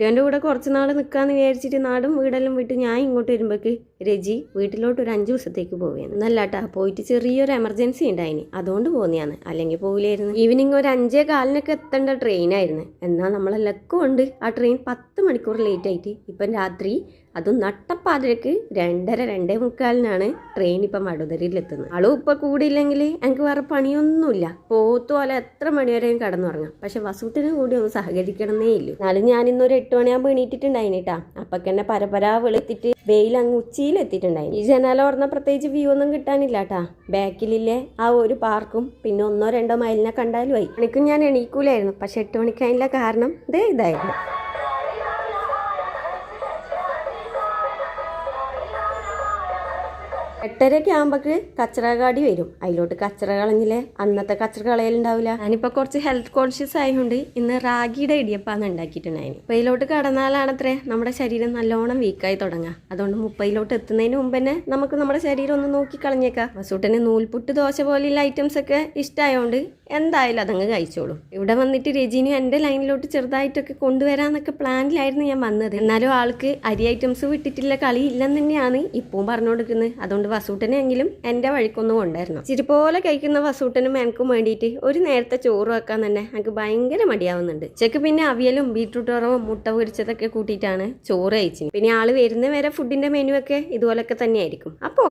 കെട്ടിയവൻ്റെ കൂടെ കുറച്ച് നാൾ നിൽക്കാമെന്ന് വിചാരിച്ചിട്ട് നാടും വീടെല്ലാം വിട്ട് ഞാൻ ഇങ്ങോട്ട് വരുമ്പോഴേക്ക് രജി വീട്ടിലോട്ട് ഒരു 5 ദിവസത്തേക്ക് പോവുകയാണ്. എന്നല്ലാട്ടാ പോയിട്ട് ചെറിയൊരു എമർജൻസി ഉണ്ടായിന്, അതുകൊണ്ട് പോകുന്നതാണ്. അല്ലെങ്കിൽ പോകില്ലായിരുന്നു. ഈവനിങ് ഒരു 5:15 എത്തേണ്ട ട്രെയിനായിരുന്നു. എന്നാൽ നമ്മളെല്ലാം ഉണ്ട് ആ ട്രെയിൻ 10 മണിക്കൂർ ലേറ്റ് ആയിട്ട് ഇപ്പം രാത്രി അതും നട്ടപ്പാതിരക്ക് 2:30-2:45 ട്രെയിൻ ഇപ്പം വഡോദരയിലെത്തുന്നത്. ആളും ഇപ്പം കൂടിയില്ലെങ്കിൽ എനിക്ക് വേറെ പണിയൊന്നുമില്ല. പോത്തുപോലെ എത്ര മണിവരെയും കടന്നുറങ്ങാം. പക്ഷെ വസൂട്ടിന് കൂടി ഒന്ന് സഹകരിക്കണമെന്നേ ഇല്ല. എന്നാലും ഞാൻ ഇന്നൊരു 8 മണിയാകുമ്പോൾ എണീറ്റിട്ടുണ്ടായിട്ടാ. അപ്പൊക്കെ എന്നെ പരപരാ വെളുത്തിട്ട് വെയിൽ അങ്ങ് ഉച്ചിയിലെത്തിയിട്ടുണ്ടായി. ഈ ജനാല തുറന്ന പ്രത്യേകിച്ച് വ്യൂ ഒന്നും കിട്ടാനില്ല കേട്ടാ. ബാക്കിലില്ലേ ആ ഒരു പാർക്കും പിന്നെ 1-2 മൈലിനെ കണ്ടാലും ആയി. എനിക്കും ഞാൻ എണീക്കൂലായിരുന്നു. പക്ഷെ 8 മണിക്കായില്ല. കാരണം ഇതായിരുന്നു. 8:30 ആകുമ്പോക്ക് കച്ചറകാടി വരും. അതിലോട്ട് കച്ചറ കളഞ്ഞില്ലേ, അന്നത്തെ കച്ചറ കളയലുണ്ടാവില്ല. ഞാനിപ്പോ കുറച്ച് ഹെൽത്ത് കോൺഷ്യസ് ആയതുകൊണ്ട് ഇന്ന് റാഗിയുടെ ഇടിയപ്പാന്ന് ഉണ്ടാക്കിയിട്ടുണ്ടായിരുന്നു. 30 കടന്നാലാണത്രേ നമ്മുടെ ശരീരം നല്ലോണം വീക്കായി തുടങ്ങുക. അതുകൊണ്ട് 30 എത്തുന്നതിന് മുമ്പ് തന്നെ നമുക്ക് നമ്മുടെ ശരീരം ഒന്ന് നോക്കി കളഞ്ഞേക്കാം. വസൂട്ടന് നൂൽപുട്ട്, ദോശ പോലെയുള്ള ഐറ്റംസ് ഒക്കെ ഇഷ്ടമായതുകൊണ്ട് എന്തായാലും അതങ്ങ് കഴിച്ചോളൂ. ഇവിടെ വന്നിട്ട് രജിനും എൻ്റെ ലൈനിലോട്ട് ചെറുതായിട്ടൊക്കെ കൊണ്ടുവരാന്നൊക്കെ പ്ലാനിലായിരുന്നു ഞാൻ വന്നത്. എന്നാലും ആൾക്ക് അരി ഐറ്റംസ് വിട്ടിട്ടില്ല കളി ഇല്ലെന്ന് തന്നെയാണ് ഇപ്പവും പറഞ്ഞുകൊടുക്കുന്നത്. അതുകൊണ്ട് വസൂട്ടനെങ്കിലും എൻ്റെ വഴിക്കൊന്നും കൊണ്ടായിരുന്നു. ഇച്ചിരി പോലെ കഴിക്കുന്ന വസൂട്ടനും എനിക്കും വേണ്ടിയിട്ട് ഒരു നേരത്തെ ചോറ് വെക്കാൻ തന്നെ എനിക്ക് ഭയങ്കര മടിയാവുന്നുണ്ട്. ഉച്ചക്ക് പിന്നെ അവിയലും ബീട്രൂട്ട് വറവും മുട്ട പൊരിച്ചതൊക്കെ കൂട്ടിയിട്ടാണ് ചോറ് കഴിച്ചത്. പിന്നെ ആള് വരുന്ന വരെ ഫുഡിന്റെ മെനു ഒക്കെ ഇതുപോലൊക്കെ തന്നെയായിരിക്കും. അപ്പോൾ